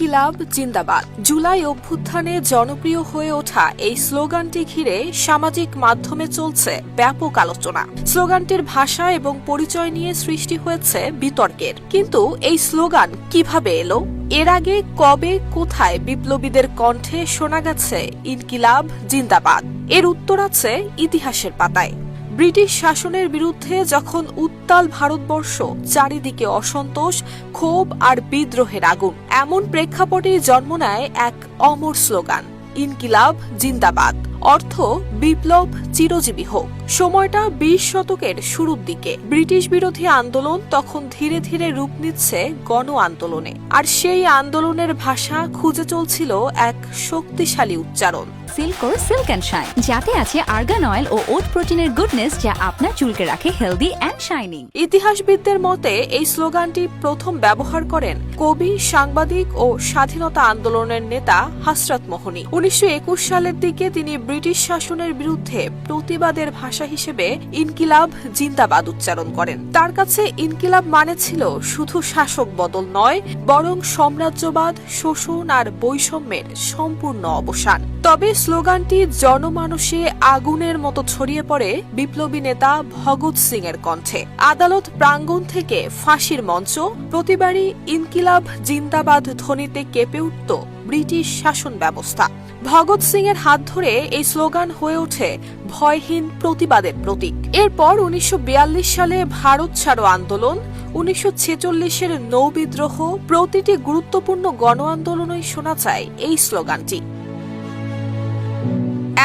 ইনকিলাব জিন্দাবাদ। জুলাই অভ্যুত্থানে জনপ্রিয় হয়ে ওঠা এই স্লোগানটি ঘিরে সামাজিক মাধ্যমে চলছে ব্যাপক আলোচনা। স্লোগানটির ভাষা এবং পরিচয় নিয়ে সৃষ্টি হয়েছে বিতর্কের। কিন্তু এই স্লোগান কিভাবে এলো? এর আগে কবে কোথায় বিপ্লবীদের কণ্ঠে শোনা গেছে ইনকিলাব জিন্দাবাদ? এর উত্তর আছে ইতিহাসের পাতায়। ব্রিটিশ শাসনের বিরুদ্ধে যখন উত্তাল ভারতবর্ষ, চারিদিকে অসন্তোষ, ক্ষোভ আর বিদ্রোহের আগুন, এমন প্রেক্ষাপটে জন্ম নেয় এক অমর স্লোগান, ইনকিলাব জিন্দাবাদ। অর্থ বিপ্লব চিরজীবী হোক। সময়টা 20 শতকের শুরুর দিকে। ব্রিটিশ বিরোধী আন্দোলন তখন ধীরে ধীরে রূপ নিচ্ছে গণ আন্দোলনে, আর সেই আন্দোলনের ভাষা খুঁজে চলছিল এক শক্তিশালী উচ্চারণ। সিল্কোর সিল্ক অ্যান্ড শাইন, যাতে আছে আর্গান অয়েল ও ওট প্রোটিনের গুডনেস, যা আপনার চুলকে রাখে হেলদি অ্যান্ড শাইনিং। ইতিহাসবিদদের মতে এই স্লোগানটি প্রথম ব্যবহার করেন কবি, সাংবাদিক ও স্বাধীনতা আন্দোলনের নেতা হযরত মোহনী। 1921 সালের দিকে তিনি ব্রিটিশ শাসনের বিরুদ্ধে প্রতিবাদের ভাষা হিসেবে ইনকিলাব জিন্দাবাদ উচ্চারণ করেন। তার কাছে ইনকিলাব মানে ছিল শুধু শাসক বদল নয়, বরং সাম্রাজ্যবাদ, শোষণ আর বৈষম্যের সম্পূর্ণ অবসান। তবে স্লোগানটি জনমানসে আগুনের মতো ছড়িয়ে পড়ে বিপ্লবী নেতা ভগৎ সিং এর কণ্ঠে। আদালত প্রাঙ্গণ থেকে ফাঁসির মঞ্চ, প্রতিবারই ইনকিলাব জিন্দাবাদ ধ্বনিতে কেঁপে উঠত ব্রিটিশ শাসন ব্যবস্থা। ভগৎ সিং এর হাত ধরে এই স্লোগান হয়ে ওঠে ভয়হীন প্রতিবাদের প্রতীক। এরপর 1942 সালে ভারত ছাড়ো আন্দোলন, 1946-এর নৌবিদ্রোহ, প্রতিটি গুরুত্বপূর্ণ গণ আন্দোলনই শোনা যায় এই স্লোগানটি।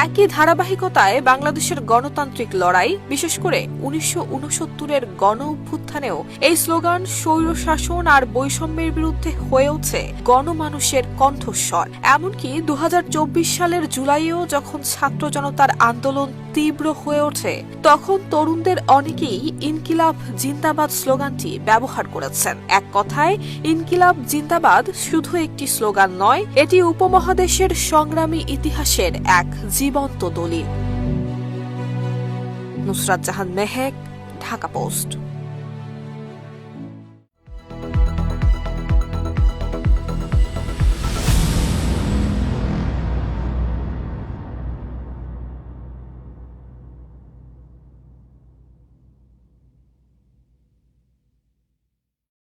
একই ধারাবাহিকতায় বাংলাদেশের গণতান্ত্রিক লড়াই, বিশেষ করে 1969-এর গণ অভ্যুত্থানেও এই স্লোগান স্বৈরশাসন আর বৈষম্যের বিরুদ্ধে হয়ে ওঠে গণমানুষের কণ্ঠস্বর। এমনকি 2024 সালের জুলাইয়েও যখন ছাত্র জনতার আন্দোলন তীব্র হয়ে ওঠে, তখন তরুণদের অনেকেই ইনকিলাব জিন্দাবাদ স্লোগানটি ব্যবহার করেছেন। এক কথায়, ইনকিলাব জিন্দাবাদ শুধু একটি স্লোগান নয়, এটি উপমহাদেশের সংগ্রামী ইতিহাসের এক জীবন্ত দলিল। নুসরাত জাহান মেহেক, ঢাকা পোস্ট।